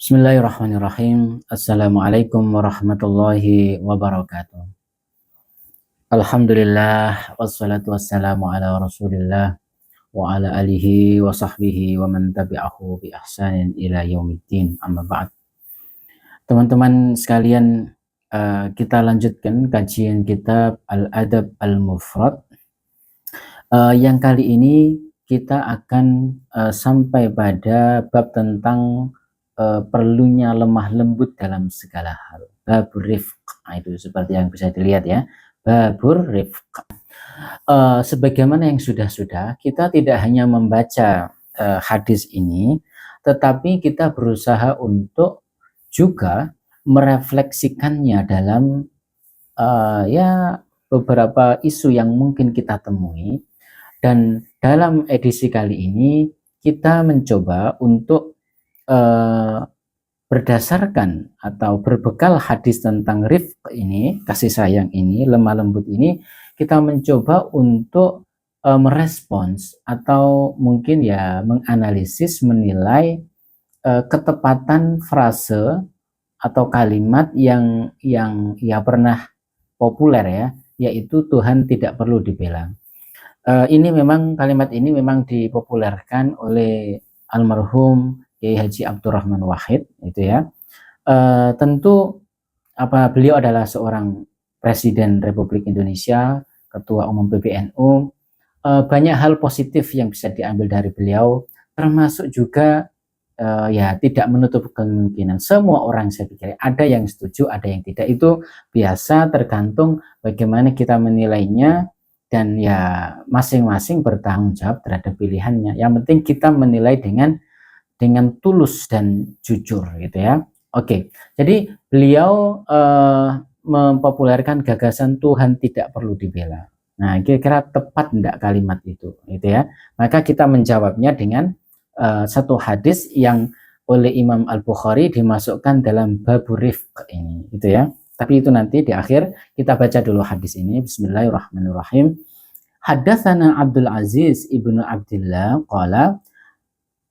Bismillahirrahmanirrahim. Assalamualaikum warahmatullahi wabarakatuh. Alhamdulillah wassalatu wassalamu ala Rasulillah wa ala alihi wa sahbihi wa man tabi'ahu bi ihsanin ila yaumiddin. Amma ba'd. Teman-teman sekalian, kita lanjutkan kajian kitab Al-Adab Al-Mufrad. Yang kali ini kita akan sampai pada bab tentang perlunya lemah lembut dalam segala hal. Babur rifq, itu seperti yang bisa dilihat ya. Babur rifq. Sebagaimana yang sudah-sudah, kita tidak hanya membaca hadis ini, tetapi kita berusaha untuk juga merefleksikannya dalam ya beberapa isu yang mungkin kita temui. Dan dalam edisi kali ini kita mencoba untuk berdasarkan atau berbekal hadis tentang rifq ini, kasih sayang ini, lemah lembut ini, kita mencoba untuk merespons atau mungkin ya menganalisis, menilai ketepatan frase atau kalimat yang ya pernah populer ya, yaitu Tuhan tidak perlu dibela. Ini memang kalimat ini memang dipopulerkan oleh almarhum Kiai Haji Abdurrahman Wahid, itu ya. Tentu beliau adalah seorang Presiden Republik Indonesia, Ketua Umum PBNU. Banyak hal positif yang bisa diambil dari beliau, termasuk juga ya tidak menutup kemungkinan semua orang, saya pikir ada yang setuju, ada yang tidak. Itu biasa, tergantung bagaimana kita menilainya. Dan ya masing-masing bertanggung jawab terhadap pilihannya. Yang penting kita menilai dengan tulus dan jujur gitu ya. Oke, jadi beliau mempopulerkan gagasan Tuhan tidak perlu dibela. Nah, kira-kira tepat enggak kalimat itu gitu ya. Maka kita menjawabnya dengan satu hadis yang oleh Imam Al-Bukhari dimasukkan dalam babur rifq ini gitu ya. Tapi itu nanti di akhir. Kita baca dulu hadis ini. Bismillahirrahmanirrahim. Haddatsana Abdul Aziz ibnu Abdillah qala,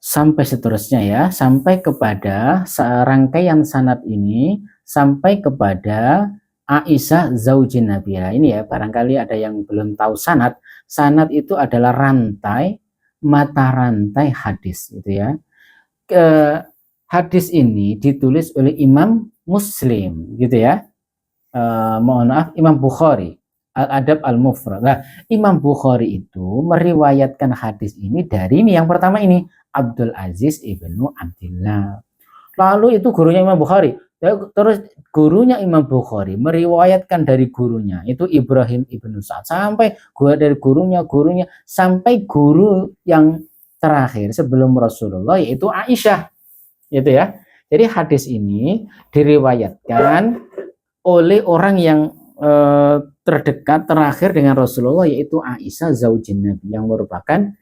sampai seterusnya ya, sampai kepada rangkaian sanad ini sampai kepada Aisyah zaujin Nabi. Ini ya, barangkali ada yang belum tahu sanad. Sanad itu adalah rantai, mata rantai hadis gitu ya. Hadis ini ditulis oleh Imam Muslim gitu ya. Mohon maaf, Imam Bukhari, Al-Adab Al-Mufrad. Nah, Imam Bukhari itu meriwayatkan hadis ini dari ini yang pertama ini, Abdul Aziz ibnu Abdillah. Lalu itu gurunya Imam Bukhari. Terus gurunya Imam Bukhari meriwayatkan dari gurunya itu Ibrahim ibnu Sa'ad, sampai dari gurunya sampai guru yang terakhir sebelum Rasulullah, yaitu Aisyah. Itu ya. Jadi hadis ini diriwayatkan oleh orang yang terdekat terakhir dengan Rasulullah, yaitu Aisyah zaujin Nabi, yang merupakan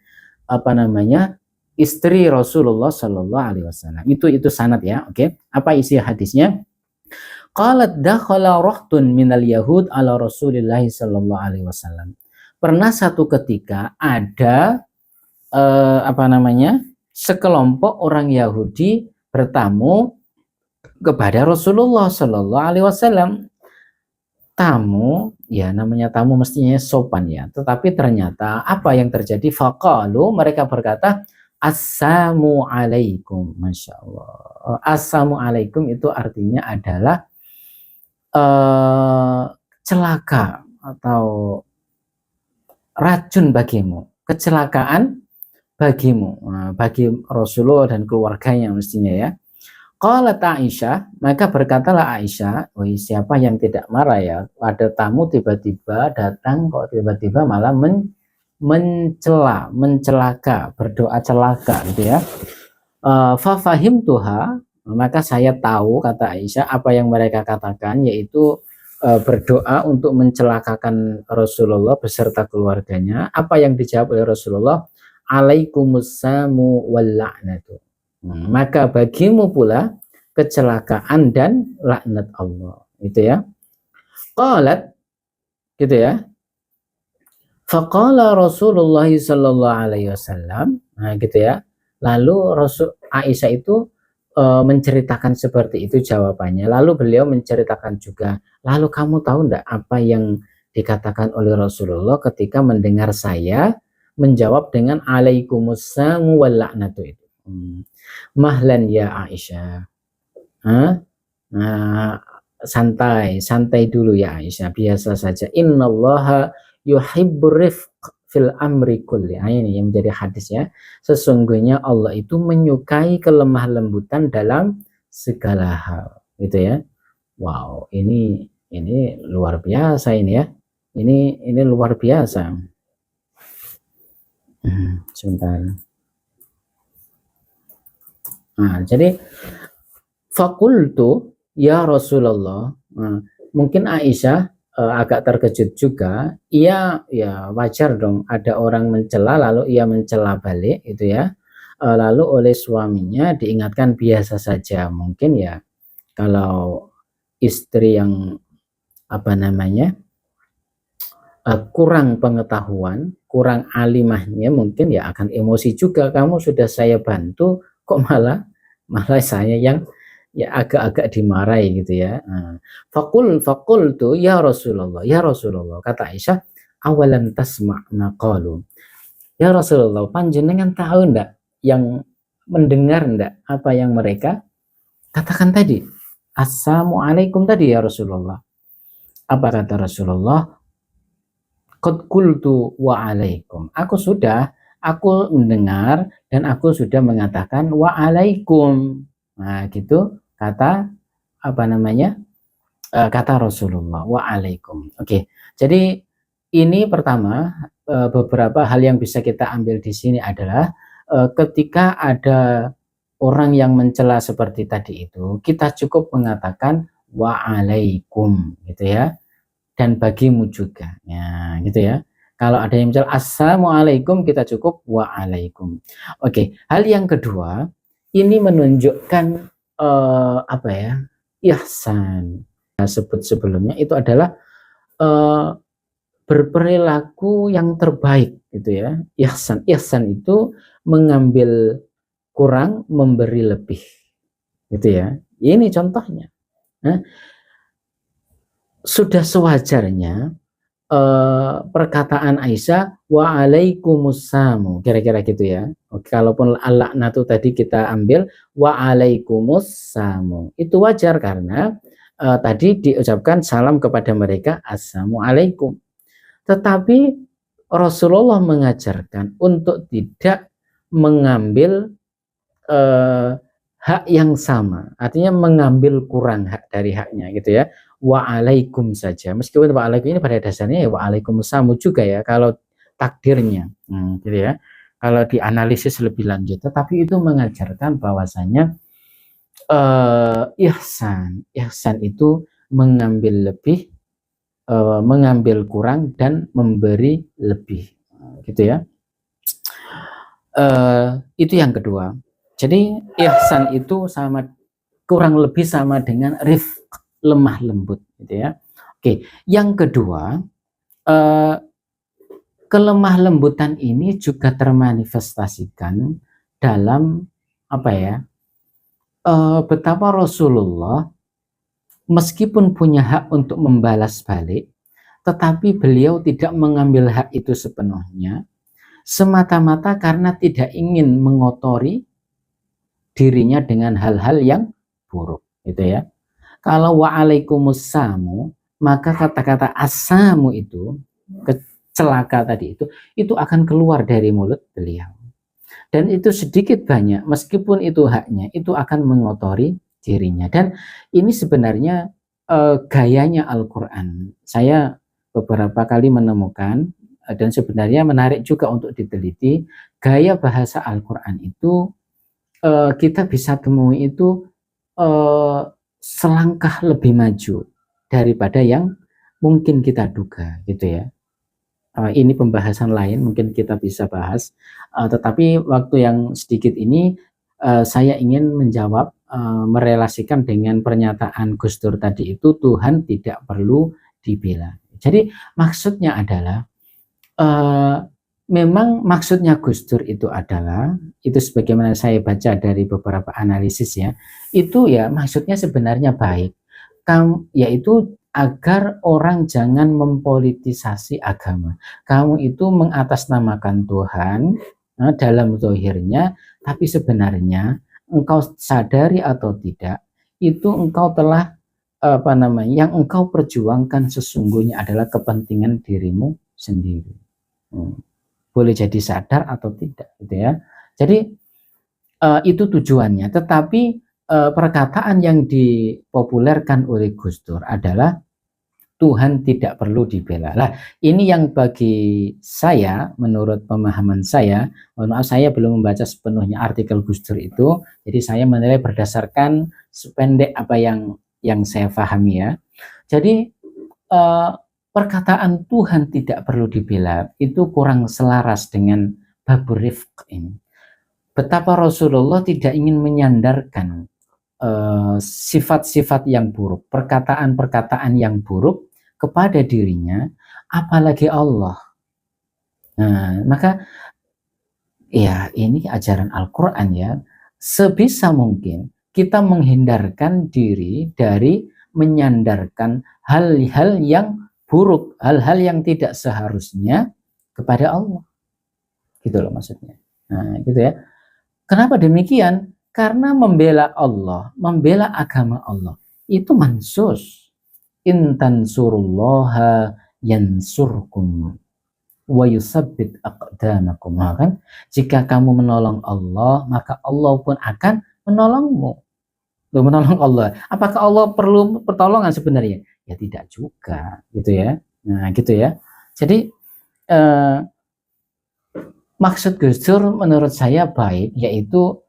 istri Rasulullah Shallallahu Alaihi Wasallam. Itu sanad ya. Oke. Apa isi hadisnya? Qalat dakhala rahtun minal yahud ala Rasulillah Shallallahu Alaihi Wasallam. Pernah satu ketika ada sekelompok orang Yahudi bertamu kepada Rasulullah Shallallahu Alaihi Wasallam. Tamu, ya namanya tamu mestinya sopan ya. Tetapi ternyata apa yang terjadi? Faqalu, mereka berkata, Assalamualaikum. Masya Allah. Assalamualaikum itu artinya adalah celaka atau racun bagimu, kecelakaan bagimu. Nah, bagi Rasulullah dan keluarganya mestinya ya. Qalat Aisyah, maka berkatalah Aisyah, siapa yang tidak marah ya? Ada tamu tiba-tiba datang, kok tiba-tiba malah mencelaka, berdoa celaka gitu ya. Fafahim tuha, maka saya tahu, kata Aisyah, apa yang mereka katakan, yaitu berdoa untuk mencelakakan Rasulullah beserta keluarganya. Apa yang dijawab oleh Rasulullah? Alaikumussamu wal la'natu. Maka bagimu pula kecelakaan dan laknat Allah. Itu ya. Qalat, gitu ya. Faqala Rasulullah sallallahu alaihi wasallam, nah gitu ya. Lalu Rasul Aisyah itu menceritakan seperti itu jawabannya. Lalu beliau menceritakan juga, lalu kamu tahu enggak apa yang dikatakan oleh Rasulullah ketika mendengar saya menjawab dengan alaikumussalam wal la'natu itu. Mahlan ya Aisyah. Nah, santai dulu ya Aisyah, biasa saja. Innallaha yuhibbur rifq fil amri kulli. Ini yang menjadi hadis ya. Sesungguhnya Allah itu menyukai kelemah lembutan dalam segala hal, gitu ya. Wow, ini luar biasa ini ya. Ini luar biasa. Sebentar. Nah, jadi fakultu ya Rasulullah. Nah, mungkin Aisyah agak terkejut juga. Ia ya wajar dong ada orang mencela lalu ia mencela balik itu ya. Lalu oleh suaminya diingatkan biasa saja. Mungkin ya kalau istri yang apa namanya kurang pengetahuan, kurang alimahnya, mungkin ya akan emosi juga. Kamu sudah saya bantu kok malah saya yang ya agak-agak dimarahi gitu ya. Fakul tuh ya Rasulullah, kata Aisyah, awalan tasma' maqalu. Ya Rasulullah, panjenengan tahu ndak yang mendengar ndak apa yang mereka katakan tadi? Assalamualaikum tadi ya Rasulullah. Apa kata Rasulullah? Qad qultu wa alaikum. Aku mendengar dan aku sudah mengatakan wa alaikum. Nah, gitu kata apa namanya? Kata Rasulullah wa alaikum. Oke. Jadi ini pertama beberapa hal yang bisa kita ambil di sini adalah ketika ada orang yang mencela seperti tadi itu, kita cukup mengatakan wa alaikum gitu ya. Dan bagimu juga ya gitu ya. Kalau ada yang mencela assalamualaikum, kita cukup waalaikum. Oke, hal yang kedua ini menunjukkan apa ya, ihsan. Sebut sebelumnya itu adalah berperilaku yang terbaik gitu ya. Ihsan itu mengambil kurang, memberi lebih gitu ya. Ini contohnya. Sudah sewajarnya perkataan Aisyah waalaikumsalam, kira-kira gitu ya. Oke, kalaupun al-laknatu tadi kita ambil waalaikumsalam, itu wajar karena tadi diucapkan salam kepada mereka assalamualaikum. Tetapi Rasulullah mengajarkan untuk tidak mengambil hak yang sama, artinya mengambil kurang hak dari haknya gitu ya. Waalaikum saja, meskipun waalaikum ini pada dasarnya ya waalaikumsalam juga ya kalau takdirnya gitu ya, kalau dianalisis lebih lanjut. Tetapi itu mengajarkan bahwasanya ihsan itu mengambil lebih, mengambil kurang dan memberi lebih gitu ya. Itu yang kedua. Jadi ihsan itu sama, kurang lebih sama dengan rifq, lemah lembut gitu ya. Oke, yang kedua, kelemah lembutan ini juga termanifestasikan dalam apa ya, betapa Rasulullah meskipun punya hak untuk membalas balik, tetapi beliau tidak mengambil hak itu sepenuhnya, semata-mata karena tidak ingin mengotori dirinya dengan hal-hal yang buruk gitu ya. Kalau waalaikumsalam, maka kata-kata asamu itu, celaka tadi itu akan keluar dari mulut beliau. Dan itu sedikit banyak, meskipun itu haknya, itu akan mengotori dirinya. Dan ini sebenarnya gayanya Al-Quran. Saya beberapa kali menemukan, dan sebenarnya menarik juga untuk diteliti, gaya bahasa Al-Quran itu kita bisa temui itu selangkah lebih maju daripada yang mungkin kita duga gitu ya. Ini pembahasan lain mungkin kita bisa bahas, tetapi waktu yang sedikit ini saya ingin menjawab, merelasikan dengan pernyataan Gus Dur tadi itu, Tuhan tidak perlu dibela. Jadi maksudnya adalah memang maksudnya Gus Dur itu adalah, itu sebagaimana saya baca dari beberapa analisis ya, itu ya maksudnya sebenarnya baik, yaitu agar orang jangan mempolitisasi agama. Kamu itu mengatasnamakan Tuhan dalam zahirnya, tapi sebenarnya engkau sadari atau tidak, itu engkau telah yang engkau perjuangkan sesungguhnya adalah kepentingan dirimu sendiri. Boleh jadi sadar atau tidak, gitu ya. Jadi itu tujuannya. Tetapi perkataan yang dipopulerkan oleh Gus Dur adalah Tuhan tidak perlu dibela. Lah, ini yang bagi saya, menurut pemahaman saya, mohon maaf saya belum membaca sepenuhnya artikel Gus Dur itu, jadi saya menilai berdasarkan sependek apa yang saya pahami ya. Jadi perkataan Tuhan tidak perlu dibela itu kurang selaras dengan babur rifq ini. Betapa Rasulullah tidak ingin menyandarkan sifat-sifat yang buruk, perkataan-perkataan yang buruk kepada dirinya, apalagi Allah. Nah, maka ya ini ajaran Al-Quran ya, sebisa mungkin kita menghindarkan diri dari menyandarkan hal-hal yang buruk, hal-hal yang tidak seharusnya kepada Allah. Gitu loh maksudnya. Nah, gitu ya. Kenapa demikian? Karena membela Allah, membela agama Allah itu mansus. In tansurullaha yansurkum wa yusabbit aqdamakum. Kan? Jika kamu menolong Allah, maka Allah pun akan menolongmu. Loh, menolong Allah. Apakah Allah perlu pertolongan sebenarnya? Ya tidak juga, gitu ya. Nah, gitu ya. Jadi maksud Gus Dur menurut saya baik, yaitu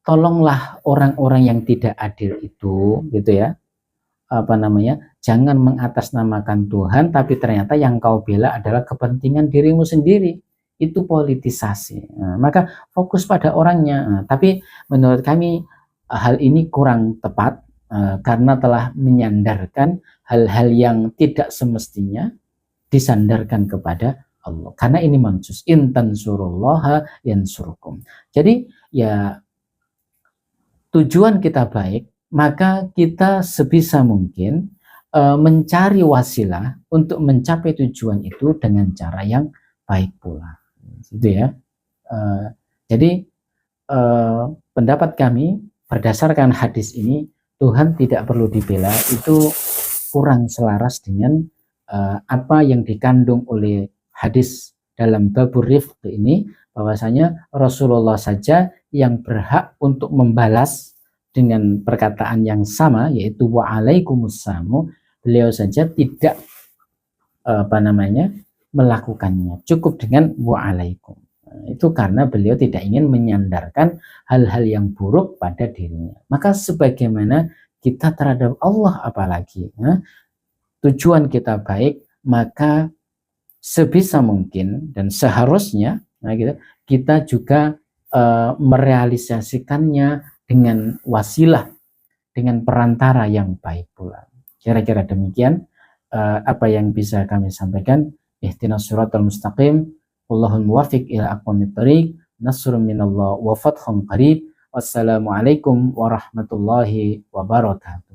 tolonglah orang-orang yang tidak adil itu, gitu ya. Jangan mengatasnamakan Tuhan, tapi ternyata yang kau bela adalah kepentingan dirimu sendiri. Itu politisasi. Nah, maka fokus pada orangnya. Nah, tapi menurut kami hal ini kurang tepat karena telah menyandarkan hal-hal yang tidak semestinya disandarkan kepada Allah. Karena ini mansus. In tansurullaha yansurkum. Jadi ya tujuan kita baik, maka kita sebisa mungkin mencari wasilah untuk mencapai tujuan itu dengan cara yang baik pula, gitu ya. Jadi pendapat kami berdasarkan hadis ini, Tuhan tidak perlu dibela itu kurang selaras dengan apa yang dikandung oleh hadis dalam babur rifq ini, bahwasanya Rasulullah saja yang berhak untuk membalas dengan perkataan yang sama, yaitu wa'alaikumussalam. Beliau saja tidak melakukannya, cukup dengan wa'alaikum. Itu karena beliau tidak ingin menyandarkan hal-hal yang buruk pada dirinya. Maka sebagaimana kita terhadap Allah apalagi, tujuan kita baik, maka sebisa mungkin dan seharusnya kita juga merealisasikannya dengan wasilah, dengan perantara yang baik pula. Kira-kira demikian apa yang bisa kami sampaikan. Ihdinas siratal mustaqim, wallahul muwaffiq ila aqwamit thoriq, nasrun minallah wa fathun qarib. Wassalamualaikum warahmatullahi wabarakatuh.